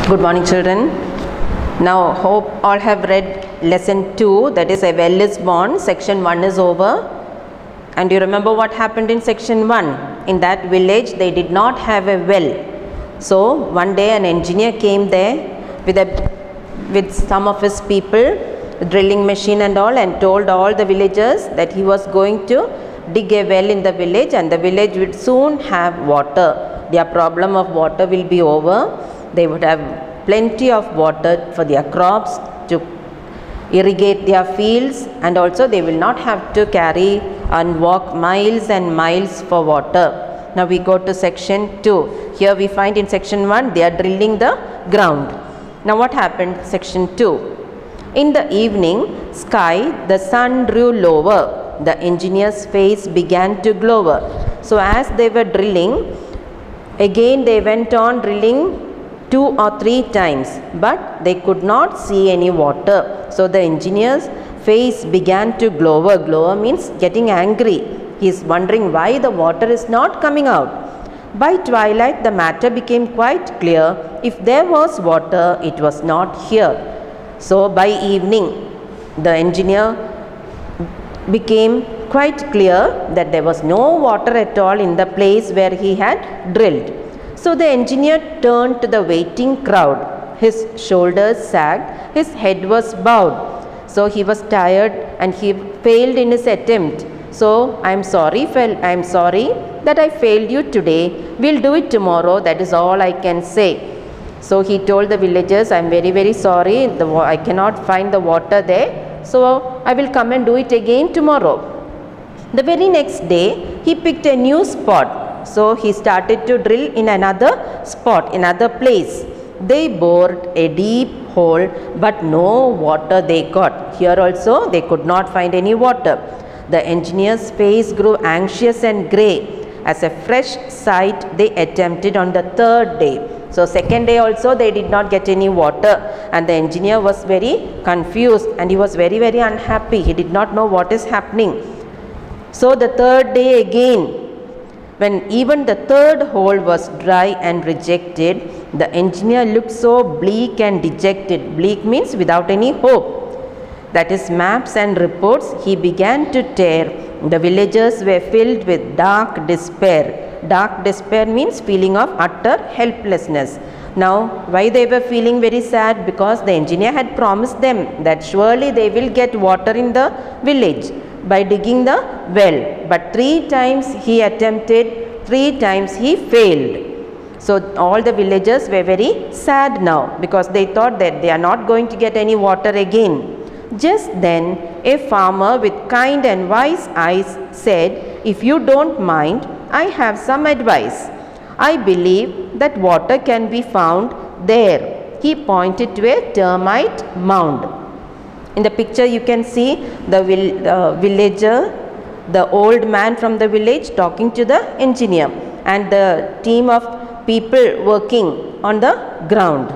Good morning, children. Now hope all have read lesson 2, that is a well is born. Section 1 is over. And you remember what happened in section 1? In that village they did not have a well. So one day an engineer came there with some of his people, drilling machine and all, and told all the villagers that he was going to dig a well in the village and the village would soon have water. Their problem of water will be over. They would have plenty of water for their crops, to irrigate their fields, and also they will not have to carry and walk miles and miles for water. Now we go to section 2. Here we find in section 1 they are drilling the ground. Now what happened? Section 2. In the evening sky, the sun drew lower. The engineer's face began to glower. So as they were drilling, again they went on drilling 2 or 3 times, but they could not see any water. So the engineer's face began to glower. Glower means getting angry. He is wondering why the water is not coming out. By twilight the matter became quite clear. If there was water, it was not here. So by evening the engineer became quite clear that there was no water at all in the place where he had drilled. So the engineer turned to the waiting crowd. His shoulders sagged, his head was bowed. So he was tired and he failed in his attempt. So I am sorry that I failed you today. We'll do it tomorrow. That is all I can say. So he told the villagers, I am very sorry. I cannot find the water there. So I will come and do it again tomorrow. The very next day he picked a new spot. So he started to drill in another spot, another place. They bored a deep hole, but no water they got. Here also they could not find any water. The engineer's face grew anxious and grey. As a fresh sight they attempted on the third day. So second day also they did not get any water, and the engineer was very confused and he was very unhappy. He did not know what is happening. So the third day again, when even the third hole was dry and rejected, the engineer looked so bleak and dejected. Bleak means without any hope. That is maps and reports he began to tear. The villagers were filled with dark despair. Dark despair means feeling of utter helplessness. Now why they were feeling very sad? Because the engineer had promised them that surely they will get water in the village by digging the well, but 3 times he attempted, 3 times he failed. So all the villagers were very sad now because they thought that they are not going to get any water again. Just then a farmer with kind and wise eyes said, if you don't mind, I have some advice. I believe that water can be found there. He pointed to a termite mound. In the picture you can see the villager, the old man from the village talking to the engineer, and the team of people working on the ground.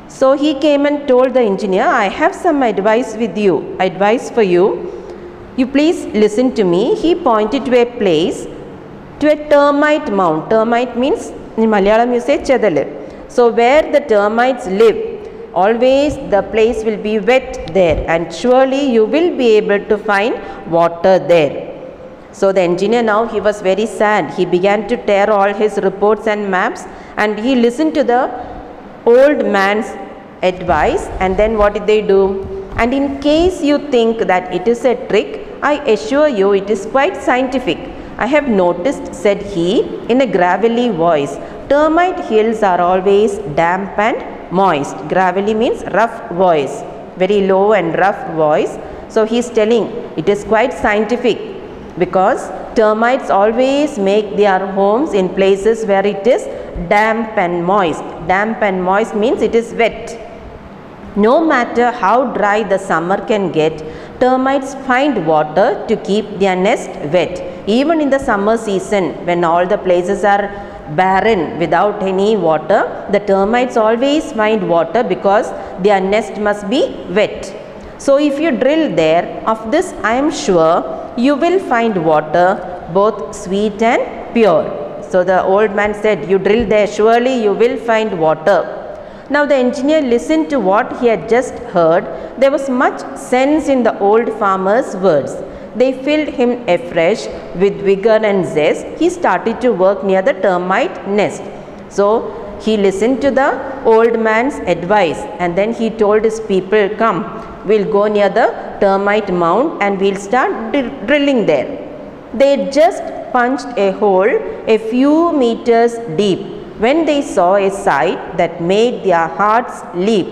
So he came and told the engineer, I have some advice for you. You please listen to me. He pointed to a place, to a termite mound. Termite means, in Malayalam you say chedale. So where the termites live, always the place will be wet there, and surely you will be able to find water there. So the engineer now, he was very sad. He began to tear all his reports and maps, and he listened to the old man's advice. And then what did they do? And in case you think that it is a trick, I assure you it is quite scientific. I have noticed, said he in a gravelly voice, termite hills are always damp and moist. Gravelly means rough voice, very low and rough voice. So he is telling it is quite scientific, because termites always make their homes in places where it is damp and moist. Damp and moist means it is wet. No matter how dry the summer can get, termites find water to keep their nest wet. Even in the summer season, when all the places are barren without any water, the termites always find water because their nest must be wet. So if you drill there, of this I am sure you will find water, both sweet and pure. So the old man said, you drill there, surely you will find water. Now the engineer listened to what he had just heard. There was much sense in the old farmer's words. They filled him afresh with vigor and zest. He started to work near the termite nest. So he listened to the old man's advice, and then he told his people, come, we'll go near the termite mound and we'll start drilling there. They just punched a hole a few meters deep when they saw a sight that made their hearts leap.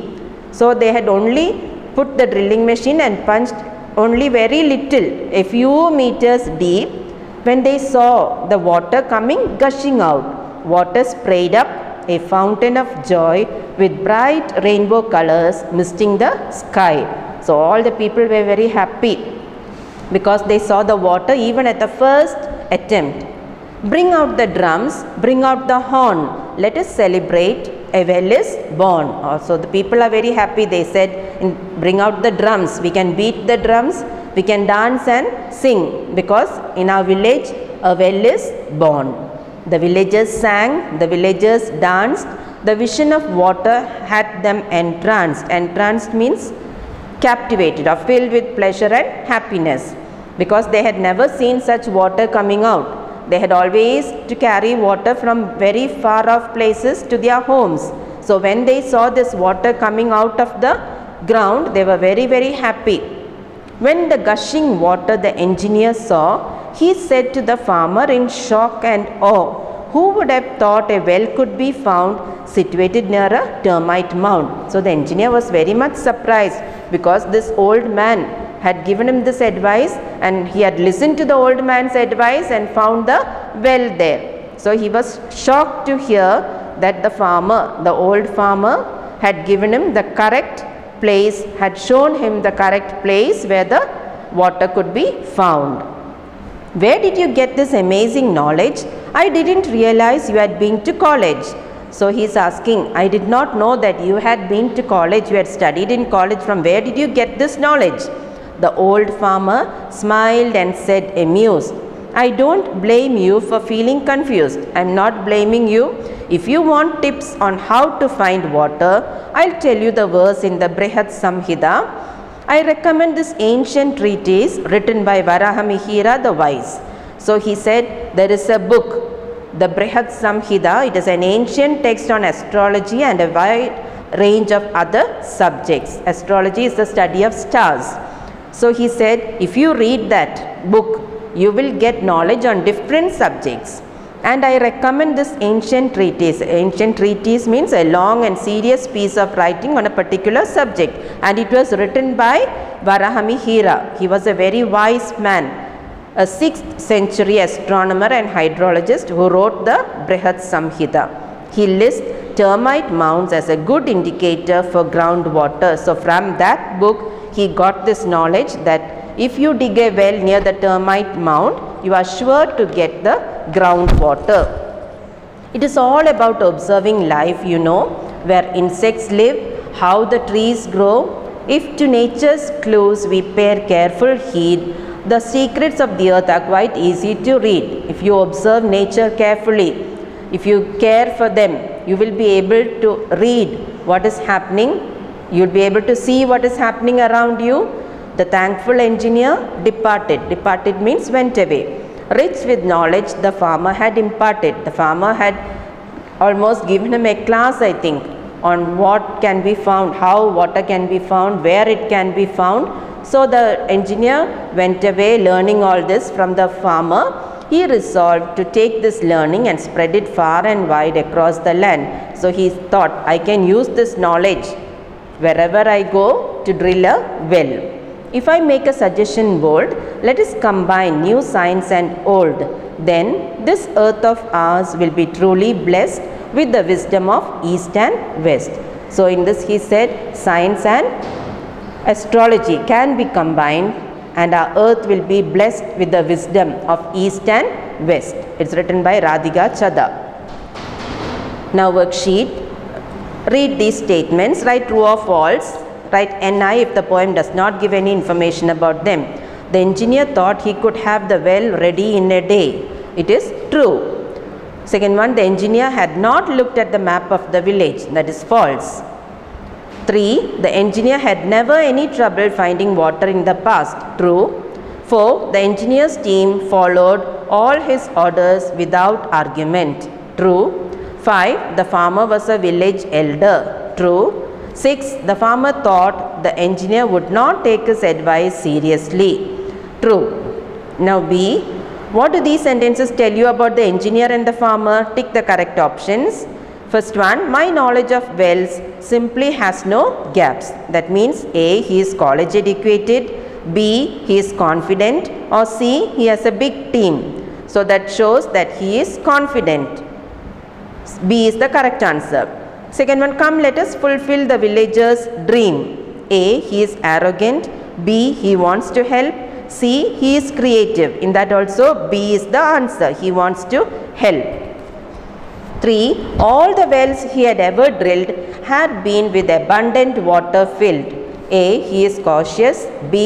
So they had only put the drilling machine and punched only very little, a few meters deep, when they saw the water coming gushing out. Water sprayed up, a fountain of joy with bright rainbow colors misting the sky. So all the people were very happy because they saw the water even at the first attempt. Bring out the drums, bring out the horn, let us celebrate, a well is born. Also the people are very happy. They said, bring out the drums, we can beat the drums, we can dance and sing, because in our village a well is born. The villagers sang, the villagers danced. The vision of water had them entranced. Entranced means captivated or filled with pleasure and happiness, because they had never seen such water coming out. They had always to carry water from very far off places to their homes. So when they saw this water coming out of the ground, they were very, very happy. When the gushing water the engineer saw, he said to the farmer in shock and awe, who would have thought a well could be found situated near a termite mound? So the engineer was very much surprised, because this old man had given him this advice, and he had listened to the old man's advice and found the well there. So he was shocked to hear that the old farmer had given him the correct place, had shown him the correct place where the water could be found. Where did you get this amazing knowledge? I didn't realize you had been to college. So he is asking, I did not know that you had been to college, you had studied in college. From where did you get this knowledge? The old farmer smiled and said, amused, I don't blame you for feeling confused. I am not blaming you. If you want tips on how to find water, I'll tell you the verse in the Brihad Samhita. I recommend this ancient treatise written by Varahamihira the wise. So he said, there is a book, the Brihad Samhita. It is an ancient text on astrology and a wide range of other subjects. Astrology is the study of stars. So he said, if you read that book, you will get knowledge on different subjects. And I recommend this ancient treatise. Ancient treatise means a long and serious piece of writing on a particular subject. And it was written by Varahamihira. He was a very wise man, a 6th century astronomer and hydrologist who wrote the Brihad Samhita. He lists termite mounds as a good indicator for groundwater. So from that book, he got this knowledge that if you dig a well near the termite mound, you are sure to get the groundwater. It is all about observing life, you know, where insects live, how the trees grow. If to nature's clues we pay careful heed, the secrets of the earth are quite easy to read. If you observe nature carefully, if you care for them, you will be able to read what is happening. You will be able to see what is happening around you. The thankful engineer departed. Departed means went away. Rich with knowledge the farmer had imparted. The farmer had almost given him a class, I think, on what can be found, how water can be found, where it can be found. So the engineer went away learning all this from the farmer. He resolved to take this learning and spread it far and wide across the land. So he thought, I can use this knowledge wherever I go to drill a well. If I make a suggestion bold, let us combine new science and old. Then this earth of ours will be truly blessed with the wisdom of East and West. So in this he said, science and astrology can be combined and our earth will be blessed with the wisdom of East and West. It's written by Radhika Chadha. Now worksheet. Read these statements, write true or false, write NI if the poem does not give any information about them. The engineer thought he could have the well ready in a day. It is true. Second one, the engineer had not looked at the map of the village. That is false. 3. The engineer had never any trouble finding water in the past. True. 4. The engineer's team followed all his orders without argument. True. 5. The farmer was a village elder. True. 6. The farmer thought the engineer would not take his advice seriously. True. Now B. What do these sentences tell you about the engineer and the farmer? Tick the correct options. First one, my knowledge of wells simply has no gaps. That means A. He is college educated. B. He is confident. Or C. He has a big team. So that shows that he is confident. B is the correct answer. Second one, come let us fulfill the villager's dream. A. He is arrogant. B. He wants to help. C. He is creative. In that also B is the answer. He wants to help. 3. All the wells he had ever drilled had been with abundant water filled. A. He is cautious. B.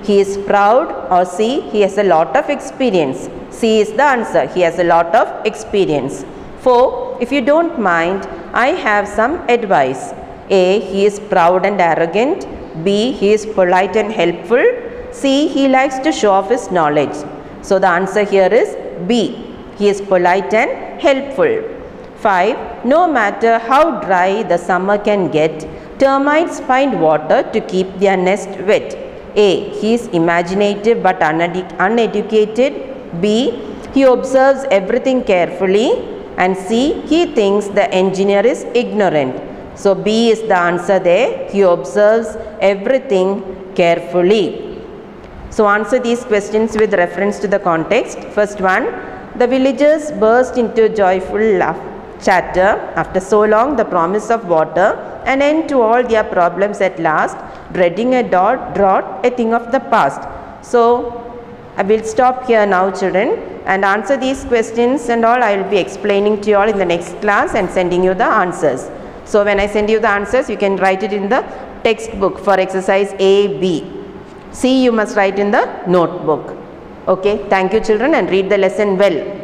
He is proud. Or C. He has a lot of experience. C is the answer. He has a lot of experience. 4. If you don't mind, I have some advice. A. He is proud and arrogant. B. He is polite and helpful. C. He likes to show off his knowledge. So the answer here is B. He is polite and helpful. 5. No matter how dry the summer can get, termites find water to keep their nest wet. A. He is imaginative but uneducated. B. He observes everything carefully. And C. He thinks the engineer is ignorant. So B is the answer there. He observes everything carefully. So answer these questions with reference to the context. First one, the villagers burst into joyful chatter after so long the promise of water, an end to all their problems at last, dreading a drought, a thing of the past. So I will stop here now, children, and answer these questions and all I will be explaining to you all in the next class and sending you the answers. So when I send you the answers, you can write it in the textbook for exercise A, B. C you must write in the notebook. Okay, thank you children, and read the lesson well.